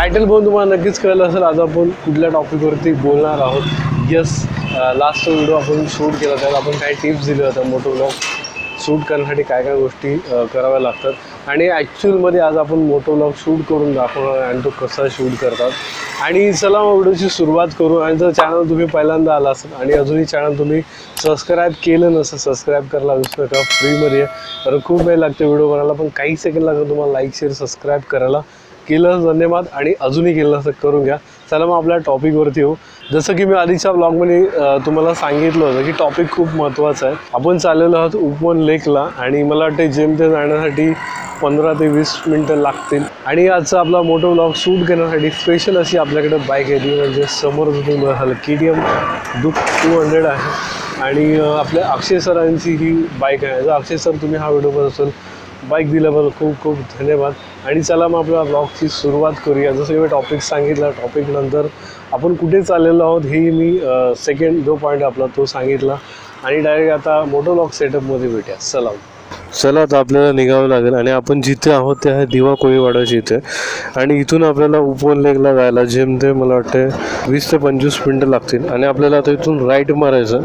Title बघून तुम्हाला नक्कीच कळलं असेल आज आपण कुठल्या टॉपिकवरती बोलणार आहोत। यस, लास्ट व्हिडिओ आपण शूट केला त्यात आपण काही टिप्स दिल्या होत्या मोटो व्लॉग शूट करण्यासाठी काय काय गोष्टी कराव्या लागतात आणि ॲक्च्युअलमध्ये आज आपण मोटो व्लॉग शूट करून दाखवणार आणि तो कसा शूट करतात। आणि चला मग व्हिडिओची सुरुवात करू। आणि जर चॅनल तुम्ही पहिल्यांदा आला असेल आणि अजूनही चॅनल तुम्ही सबस्क्राईब केलं नसेल सबस्क्राईब करायला विसरू नका, फ्रीमध्ये आहे। कारण खूप वेळ लागते व्हिडिओ बनायला, पण काही सेकंड लागतात तुम्हाला लाईक शेअर सबस्क्राईब करायला। केलं धन्यवाद आणि अजूनही केलं असं करून घ्या। चला मग आपल्या टॉपिकवरती येऊ। जसं की मी आधीच्या ब्लॉगमध्ये तुम्हाला सांगितलं होतं की टॉपिक खूप महत्त्वाचा आहे। आपण चाललेलो आहोत उपवन लेकला आणि मला वाटतं जेमते जाण्यासाठी 15 ते 20 मिनटं लागतील। आणि आजचा आपला मोटो व्लॉग शूट करण्यासाठी स्पेशल अशी आपल्याकडे बाईक आहे, ती म्हणजे समोर तुम्ही बघाल KTM दुक 200 आहे। आणि आपल्या अक्षय सरांची ही बाईक आहे। जर अक्षय सर तुम्ही हा व्हिडिओ बघत असेल, बाईक दिल्याबद्दल खूप खूप धन्यवाद। आणि चला मग आपल्या ब्लॉगची सुरुवात करूया। जसं की मी टॉपिक सांगितला, टॉपिक नंतर आपण कुठे चाललेलो आहोत हे मी सेकंड जो पॉईंट आपला तो सांगितला आणि डायरेक्ट आता मोटो व्लॉग सेटअपमध्ये भेटूया। चला आता आपल्याला निघावं लागेल आणि आपण जिथे आहोत ते आहे दिवा कोळीवाडाच्या इथे। आणि इथून आपल्याला उपवन लेकला जायला जेमते मला वाटते 20 ते 25 मिनटं लागतील। आणि आपल्याला आता इथून राईट मारायचं।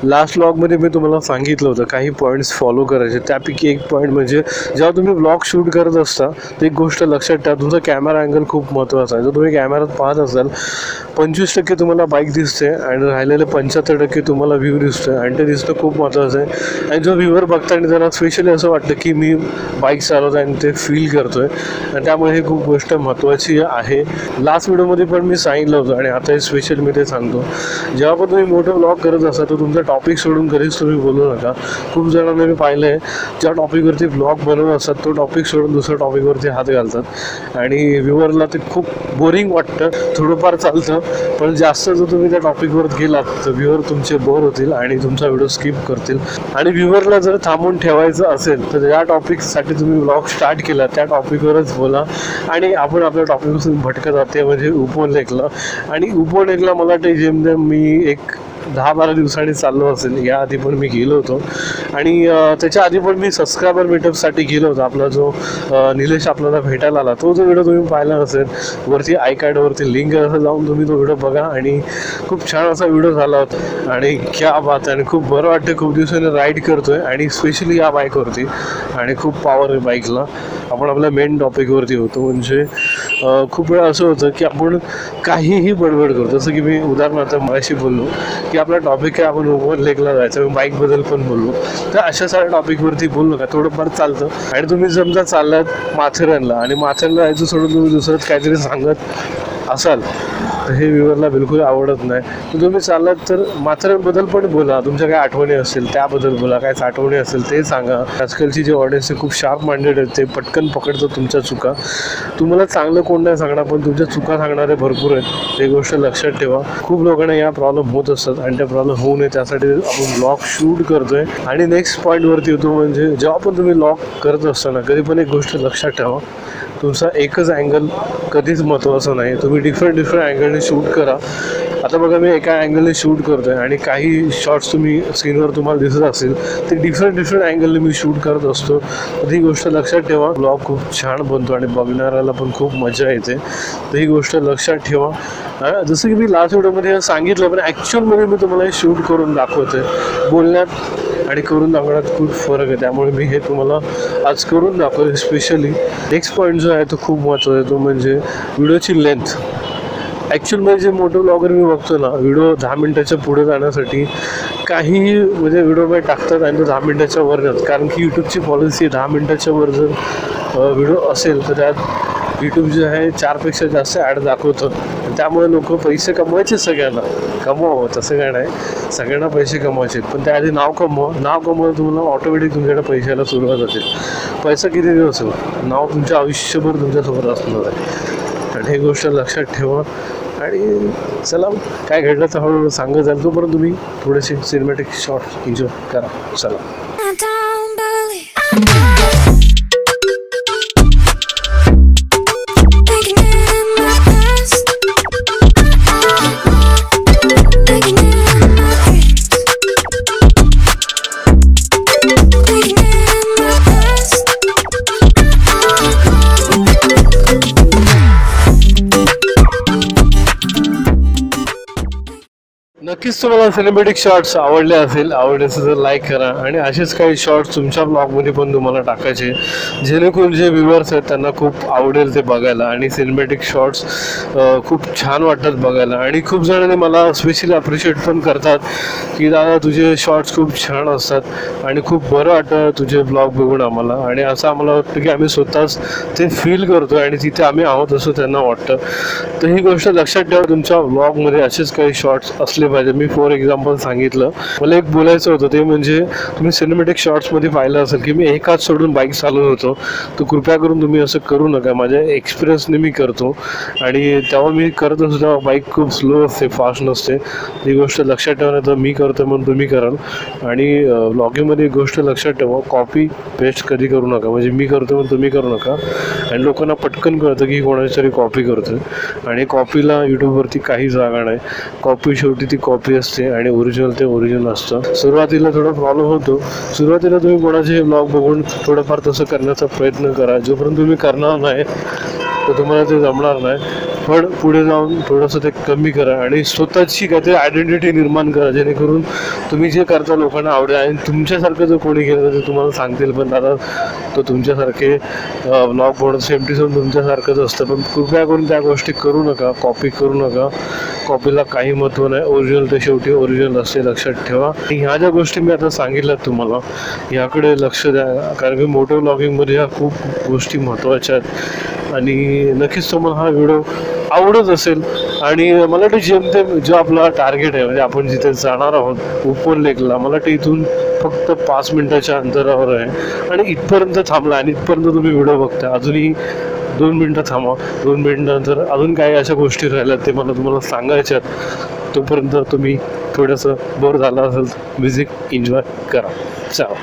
लास्ट व्लॉगमध्ये मी तुम्हाला सांगितलं होतं काही पॉईंट्स फॉलो करायचे, त्यापैकी एक पॉईंट म्हणजे जेव्हा तुम्ही व्लॉग शूट करत असता तर एक गोष्ट लक्षात ठेवा, तुमचा कॅमेरा अँगल खूप महत्त्वाचा आहे। जर तुम्ही कॅमेरात पाहत असाल 25% तुम्हाला बाईक दिसते आणि राहिलेले 75% तुम्हाला व्ह्यू दिसतोय आणि ते दिसणं खूप महत्त्वाचं आहे। आणि जो व्ह्यूवर बघताना त्यांना स्पेशली असं वाटतं की मी बाईक चालवत आहे आणि ते फील करतोय, आणि त्यामुळे ही खूप गोष्ट महत्त्वाची आहे। लास्ट व्हिडिओमध्ये पण मी सांगितलं होतं आणि आता स्पेशल मी ते सांगतो, जेव्हा पण तुम्ही मोठं व्लॉग करत असा तर तुमचा टॉपिक सोडून कधीच तुम्ही बोलू नका। खूप जणांना मी पाहिलं आहे ज्या टॉपिकवरती ब्लॉग बनवत असतात तो टॉपिक सोडून दुसऱ्या टॉपिकवरती हात घालतात आणि व्ह्यूअरला ते खूप बोरिंग वाटतं। थोडंफार चालतं पण जास्त जर तुम्ही त्या टॉपिकवर गेलात तर व्ह्यूअर तुमचे बोर होतील आणि तुमचा व्हिडिओ स्किप करतील। आणि व्ह्यूअरला जर थांबून ठेवायचं असेल तर ज्या टॉपिकसाठी तुम्ही व्लॉग स्टार्ट केला त्या टॉपिकवरच बोला। आणि आपण आपल्या टॉपिकपासून भटकत जाते म्हणजे उपवन लेकला। आणि उपवन लेकला मला वाटतं जेमतेम मी एक 10-12 दिवसांनी चाललो असेल। याआधी पण मी गेलो होतो आणि त्याच्या आधी पण मी सबस्क्रायबर मीटअपसाठी गेलो होतो। आपला जो निलेश आपल्याला भेटायला आला तो जो व्हिडिओ तुम्ही पाहिला असेल वरती आय कार्डवरती लिंक आहे, असं जाऊन तुम्ही तो व्हिडिओ बघा। आणि खूप छान असा व्हिडिओ झाला होता आणि क्या बात आहे, आणि खूप बरं वाटतं। खूप दिवसांनी राईड करतोय आणि स्पेशली या बाईकवरती आणि खूप पॉवर आहे बाईकला। आपण आपल्या मेन टॉपिकवरती होतो म्हणजे खूप वेळा असं होतं की आपण काहीही बडबड करतो। जसं की मी उदाहरणार्थ मगाशी बोललो की आपला टॉपिक आहे आपण उपवन लेकला जायचं, मी बाईकबद्दल पण बोललो, तर अशा साऱ्या टॉपिकवरती बोललो का थोडंफार चालतं। आणि तुम्ही समजा चाललात माथेरानला आणि माथेरानला जायचं सोडून तुम्ही दुसरंच काहीतरी सांगत असाल तर हे व्ह्यूअरला बिलकुल आवडत नाही। तर तुम्ही चाललात तर माथेरानबद्दल पण बोला, तुमच्या काय आठवणी असतील त्याबद्दल बोला, काय आठवणी असेल ते सांगा। आजकालची जे ऑडियन्स आहे खूप शार्प माइंडेड आहेत, ते पटकन पकडतात तुमच्या चुका। तुम्हाला चांगलं कोण नाही सांगणार पण तुमच्या चुका सांगणारे भरपूर आहेत, ते गोष्ट लक्षात ठेवा। खूप लोकांना या प्रॉब्लेम होत असतात आणि त्या प्रॉब्लेम होऊ नये त्यासाठी आपण व्लॉग शूट करतोय। आणि नेक्स्ट पॉईंटवरती येतो म्हणजे जेव्हा पण तुम्ही व्लॉग करत असताना कधी पण एक गोष्ट लक्षात ठेवा, तुमचा एकच अँगल कधीच महत्त्वाचा नाही, तुम्ही डिफरंट अँगलने शूट करा। आता बघा मी एका अँगलने शूट करतोय आणि काही शॉट्स तुम्ही स्क्रीनवर तुम्हाला दिसत असेल ते डिफरंट अँगलने मी शूट करत असतो। तर ही गोष्ट लक्षात ठेवा, ब्लॉग खूप छान बनतो आणि बघणाऱ्याला पण खूप मजा येते, तर ही गोष्ट लक्षात ठेवा। जसं की मी लास्ट व्हिडिओमध्ये सांगितलं पण ॲक्च्युअलमध्ये मी तुम्हाला हे शूट करून दाखवतोय। बोलण्यात आणि करून दाखवण्यात खूप फरक आहे, त्यामुळे मी हे तुम्हाला आज करून दाखवलं स्पेशली। नेक्स्ट पॉईंट जो आहे तो खूप महत्त्वाचा आहे, तो म्हणजे व्हिडिओची लेंथ। ॲक्च्युअलमध्ये जे मोठं व्लॉगर मी बघतो ना, व्हिडिओ 10 मिनटाच्या पुढे जाण्यासाठी काहीही म्हणजे व्हिडिओमध्ये टाकतात आणि तो 10 मिनटाच्या वर जातात, कारण की यूट्यूबची पॉलिसी 10 मिनटाच्या वर जर व्हिडिओ असेल तर त्यात यूट्यूब जे आहे 4पेक्षा जास्त ॲड दाखवतं। त्यामुळे लोक पैसे कमवायचे, सगळ्यांना कमवावं तसं काय नाही, सगळ्यांना पैसे कमवायचे, पण त्याआधी नाव कमवायला तुम्हाला ऑटोमॅटिक तुमच्याकडे पैशाला सुरुवात होते। पैसा किती दिवस हो, नाव तुमच्या आयुष्यभर तुमच्यासोबत असणार आहे, आणि हे गोष्ट लक्षात ठेवा। आणि चला काय घडलं तर हळूहळू सांगत जाईल, तोपर्यंत तुम्ही थोडेसे सिनेमॅटिक शॉट्स एन्जॉय करा। चला नक्कीच तुम्हाला सिनेमॅटिक शॉट्स आवडले असेल, आवडले असेल तर लाईक करा आणि असेच काही शॉर्ट्स तुमच्या ब्लॉगमध्ये पण तुम्हाला टाकायचे, जेणेकरून जे व्ह्युअर्स आहेत त्यांना खूप आवडेल ते बघायला. आणि सिनेमॅटिक शॉट्स खूप छान वाटतात बघायला आणि खूप जणांनी मला स्पेशली अप्रिशिएट पण करतात की दादा तुझे शॉर्ट्स खूप छान असतात आणि खूप बरं वाटतं तुझे ब्लॉग बघून आम्हाला. आणि असं आम्हाला वाटतं की आम्ही स्वतःच ते फील करतो आणि तिथे आम्ही आहोत असं त्यांना वाटतं. तर ही गोष्ट लक्षात ठेवा, तुमच्या ब्लॉगमध्ये असेच काही शॉर्ट्स असले पाहिजे. मी फॉर एक्झाम्पल सांगितलं, मला एक बोलायचं होतं ते म्हणजे तुम्ही सिनेमॅटिक शॉर्ट्समध्ये पाहिलं असेल की मी एक हात सोडून बाईक चालवत होतो. तर कृपया करून तुम्ही असं करू नका. माझ्या एक्सपिरियन्सने मी करतो आणि तेव्हा मी करत असतो तेव्हा बाईक खूप स्लो असते, फास्ट नसते. ती गोष्ट लक्षात ठेवा, तर मी करतो म्हणून तुम्ही कराल. आणि ब्लॉगिंगमध्ये एक गोष्ट लक्षात ठेवा, कॉपी पेस्ट कधी करू नका. म्हणजे मी करतो म्हणून तुम्ही करू नका आणि लोकांना पटकन कळतं की कोणाची तरी कॉपी करतो. आणि कॉपीला यूट्यूबवरती काही जागा नाही. कॉपी शेवटी ती कॉपी असते आणि ओरिजिनल ते ओरिजिनल असतं. सुरुवातीला थोडा प्रॉब्लेम होतो. सुरुवातीला तुम्ही कोणाचे ब्लॉग बघून थोडंफार तसं करण्याचा प्रयत्न करा. जोपर्यंत तुम्ही करणार नाही तर तुम्हाला ते जमणार नाही. पण पुढे जाऊन थोडंसं ते कमी करा आणि स्वतःची काहीतरी आयडेंटिटी निर्माण करा, जेणेकरून तुम्ही जे करता लोकांना आवडेल. आणि तुमच्यासारखं जर कोणी केलं तर ते तुम्हाला सांगतील पण दादा तो तुमच्यासारखे ब्लॉग बनवतो, सेम टू सेम तुमच्यासारखंच असतं. पण कृपया करून त्या गोष्टी करू नका, कॉपी करू नका. कॉपीला काही महत्त्व नाही. ओरिजिनल ते शेवटी ओरिजिनल असते, लक्षात ठेवा. ह्या ज्या गोष्टी मी आता सांगितल्यात तुम्हाला ह्याकडे लक्ष द्या, कारण की मोटो व्लॉगिंगमध्ये ह्या खूप गोष्टी महत्त्वाच्या आहेत. आणि नक्कीच तुम्हाला हा व्हिडिओ आवडत असेल. आणि मला वाटतं जेमतेम जो आपला टार्गेट आहे, म्हणजे आपण जिथे जाणार आहोत उपवन लेकला, मला वाटतं इथून फक्त 5 मिनिटाच्या अंतरावर आहे आणि इथपर्यंत थांबला आणि इथपर्यंत तुम्ही व्हिडिओ बघता. अजूनही 2 मिनटं थांबा. 2 मिनटानंतर अजून काही अशा गोष्टी राहिल्यात ते मला तुम्हाला सांगायच्यात. तोपर्यंत तुम्ही थोडंसं बोर झाला असेल तर म्युझिक एन्जॉय करा. चला.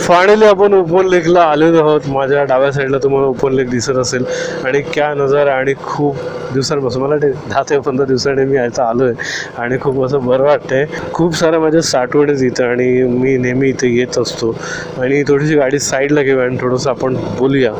फायनली आपण उपवन लेकला आलेलो आहोत. माझ्या डाव्या साईडला तुम्हाला उपवन लेक दिसत असेल आणि क्या नजारा. आणि खूप दिवसांपासून मला 10 ते 15 दिवसांनी मी यायचं आलो आहे आणि खूप असं बरं वाटतंय. खूप साऱ्या माझ्या साठवडेच इथं आणि मी नेहमी इथे येत असतो. आणि थोडीशी गाडी साईडला घेऊया आणि थोडंसं आपण बोलूया.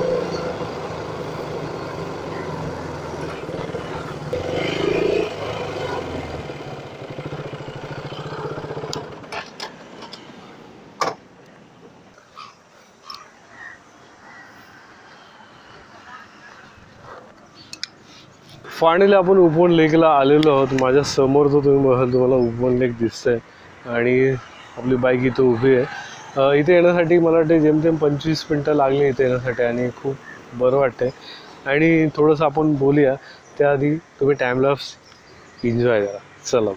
फायनली आपण उपवन लेकला आलेलो आहोत. माझ्या समोर जो तुम्ही बघाल तुम्हाला उपवन लेक दिसतंय आणि आपली बाईक इथं उभी आहे. इथे येण्यासाठी मला वाटते जेमतेम 25 मिनटं लागली इथे येण्यासाठी आणि खूप बरं वाटतंय. आणि थोडंसं आपण बोलूया त्याआधी तुम्ही टाईमलॅप्स एन्जॉय करा. चला.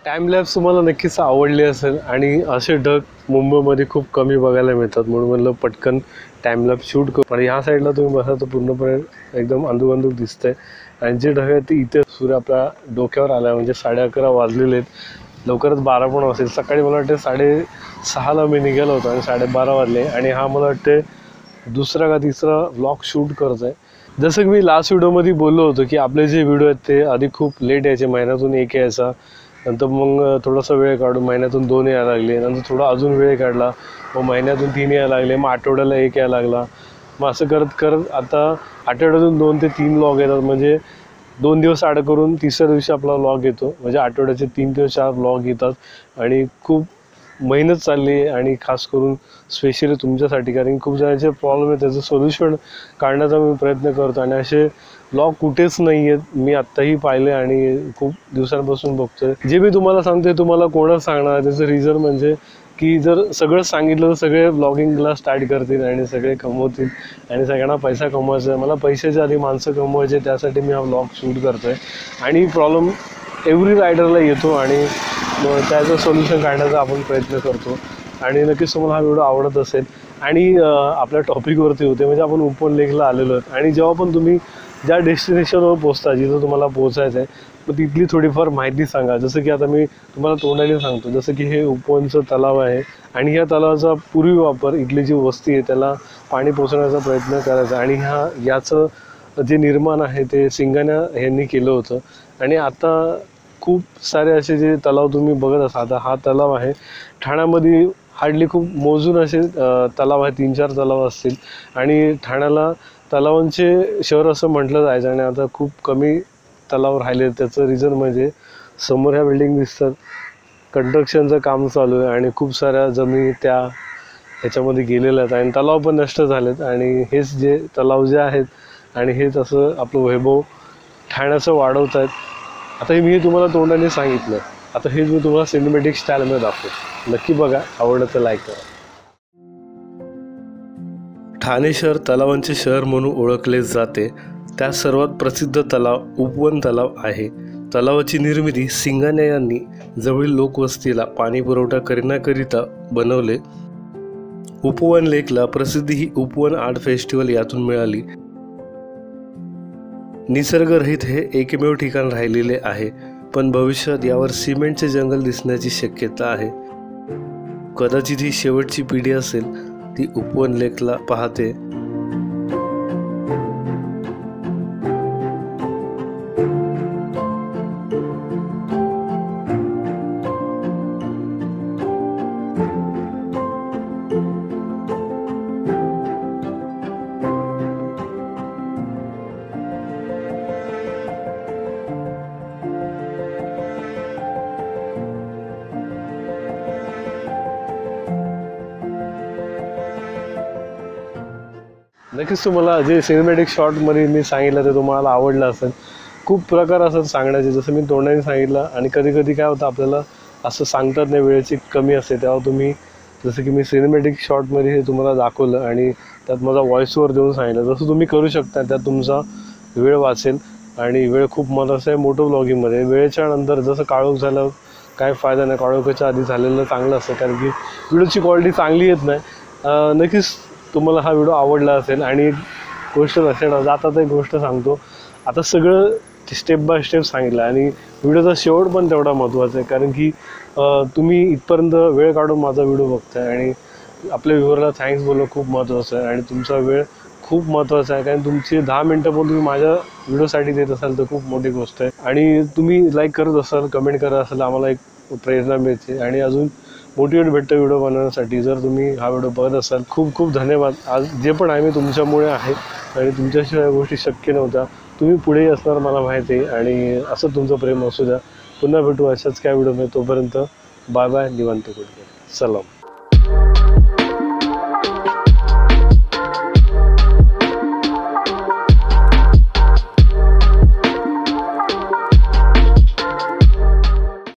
टाईमलॅप्स तुम्हाला नक्कीच आवडले असेल आणि असे ढग मुंबईमध्ये खूप कमी बघायला मिळतात, म्हणून म्हणलं पटकन टाईमलॅप्स शूट करू. पण ह्या साईडला तुम्ही बघा तर पूर्णपणे एकदम अंधुक दिसतंय आणि जे ढग आहेत ते इथे सूर्य आपल्या डोक्यावर आला आहे. म्हणजे 11:30 वाजलेले आहेत, लवकरच 12 पण असेल. सकाळी मला वाटते 6:30ला मी निघालो होतो आणि 12:30 वाजले. आणि हा मला वाटते दुसरा का तिसरा व्लॉग शूट करत आहे. जसं की मी लास्ट व्हिडिओमध्ये बोललो होतो की आपले जे व्हिडिओ आहेत ते आधी खूप लेट यायचे, महिन्यातून एक यायचा, नंतर मग थोडासा वेळ काढून महिन्यातून 2 यायला लागले, नंतर थोडा अजून वेळ काढला, मग महिन्यातून 3 यायला लागले, मग आठवड्याला 1 यायला लागला. मग असं करत करत आता आठवड्यातून 2 ते 3 व्लॉग येतात. म्हणजे 2 दिवस आड करून तिसऱ्या दिवशी आपला व्लॉग येतो. म्हणजे आठवड्याचे 3 ते 4 व्लॉग येतात आणि खूप मेहनत चालली आहे. आणि खास करून स्पेशली तुमच्यासाठी, कारण खूप जणांचे प्रॉब्लेम आहे त्याचं सोल्युशन काढण्याचा मी प्रयत्न करतो. आणि असे व्लॉग कुठेच नाही आहेत, मी आत्ताही पाहिले आणि खूप दिवसांपासून बघतोय. जे मी तुम्हाला सांगतोय तुम्हाला कोणाच सांगणार, त्याचं रिझन म्हणजे की जर सगळं सांगितलं तर सगळे व्लॉगिंगला स्टार्ट करतील आणि सगळे कमवतील आणि सगळ्यांना पैसा कमवायचा आहे. मला पैशाच्या आधी माणसं कमवायचे, त्यासाठी मी हा व्लॉग शूट करतोय. आणि प्रॉब्लेम एव्हरी रायडरला येतो आणि त्याचं सोल्युशन काढण्याचा आपण प्रयत्न करतो. आणि नक्कीच तुम्हाला हा व्हिडिओ आवडत असेल. आणि आपल्या टॉपिकवरती होते, म्हणजे आपण उपवन लेकला आलेलो आहोत. आणि जेव्हा पण तुम्ही ज्या डेस्टिनेशनवर पोहोचता, जिथं तुम्हाला पोहोचायचं आहे, मग तिथली थोडीफार माहिती सांगा. जसं की आता मी तुम्हाला तोंडाने सांगतो, जसं की हे उपवनचं तलाव आहे आणि ह्या तलावाचा पूर्वी वापर इथली जी वस्ती आहे त्याला पाणी पोचवण्याचा प्रयत्न करायचा आणि याचं जे निर्माण आहे ते सिंगाण्या यांनी केलं होतं. आणि आता खूप सारे असे जे तलाव तुम्ही बघत असाल, आता हा तलाव आहे ठाण्यामध्ये हार्डली खूप मोजून असे तलाव आहे, 3-4 तलाव असतील आणि ठाण्याला तलावांचे शहर असं म्हटलं जायचं आणि आता खूप कमी तलाव राहिले. त्याचं रिझन म्हणजे समोर ह्या बिल्डिंग दिसतात, कंस्ट्रक्शनचं काम चालू आहे आणि खूप साऱ्या जमिनी त्या ह्याच्यामध्ये गेलेल्या आहेत आणि तलाव पण नष्ट झालेत. आणि हेच जे तलाव जे आहेत आणि हेच असं आपलं वैभव ठाण्याचं वाढवत आहेत. आता हे मी तुम्हाला तोंडाने सांगितलं, आता हे मी तुम्हाला सिनेमॅटिक स्टाईलमध्ये दाखवतो. नक्की बघा, आवडलं तर लाईक करा. ठाणे शहर तलावांचे शहर म्हणून ओळखले जाते. त्या सर्वात प्रसिद्ध तलाव उपवन तलाव आहे. तलावाची निर्मिती सिंगाण्या यांनी जवळील लोकवस्तीला पाणी पुरवठा करण्याकरिता बनवले. उपवन लेकला प्रसिद्धी ही उपवन आर्ट फेस्टिवल यातून मिळाली. निसर्गरहित हे एकमेव ठिकाण राहिलेले आहे, पण भविष्यात यावर सिमेंटचे जंगल दिसण्याची शक्यता आहे. कदाचित ही शेवटची पिढी असेल ती उपवन लेकला पाहते. नक्कीच तुम्हाला जे सिनेमॅटिक शॉटमध्ये मी सांगितलं ते तुम्हाला आवडलं असेल. खूप प्रकार असतात सांगण्याचे, जसं मी तोंडाने सांगितलं. आणि कधी कधी काय होतं, आपल्याला असं सांगतात नाही, वेळेची कमी असते, तेव्हा तुम्ही जसं की मी सिनेमॅटिक शॉटमध्ये हे तुम्हाला दाखवलं आणि त्यात माझा व्हॉइसओव्हर देऊन सांगितलं. जसं तुम्ही करू शकता, त्यात तुमचा वेळ वाचेल आणि वेळ खूप महत्त्वाचा आहे मोटो व्लॉगिंगमध्ये. वेळेच्या नंतर जसं काळोख झालं काय फायदा नाही, काळोखाच्या आधी झालेलं चांगलं असतं, कारण की व्हिडिओची क्वालिटी चांगली येत नाही. नक्कीच तुम्हाला हा व्हिडिओ आवडला असेल. आणि गोष्ट लक्षात जातात एक गोष्ट सांगतो, आता सगळं स्टेप बाय स्टेप सांगितलं आणि व्हिडिओचा शेवट पण तेवढा महत्त्वाचा आहे, कारण की तुम्ही इथपर्यंत वेळ काढून माझा व्हिडिओ बघताय आणि आपल्या व्ह्यूअरला थँक्स बोलणं खूप महत्त्वाचं आहे आणि तुमचा वेळ खूप महत्त्वाचा आहे, कारण तुमची 10 मिनटं पण तुम्ही माझ्या व्हिडिओसाठी देत असाल तर खूप मोठी गोष्ट आहे. आणि तुम्ही लाईक करत असाल, कमेंट करत असाल, आम्हाला एक प्रेरणा मिळते आणि अजून मोटिवेट भेटतं व्हिडिओ बनवण्यासाठी. जर तुम्ही हा व्हिडिओ बघत असाल, खूप खूप धन्यवाद. आज जे पण आहे मी तुमच्यामुळे आहे आणि तुमच्याशिवाय या गोष्टी शक्य नव्हत्या. तुम्ही पुढेही असणार मला माहिती आहे आणि असं तुमचं प्रेम असू द्या. पुन्हा भेटू अशाच काय व्हिडिओमध्ये. तोपर्यंत बाय बाय, निवांत कुठे, सलाम.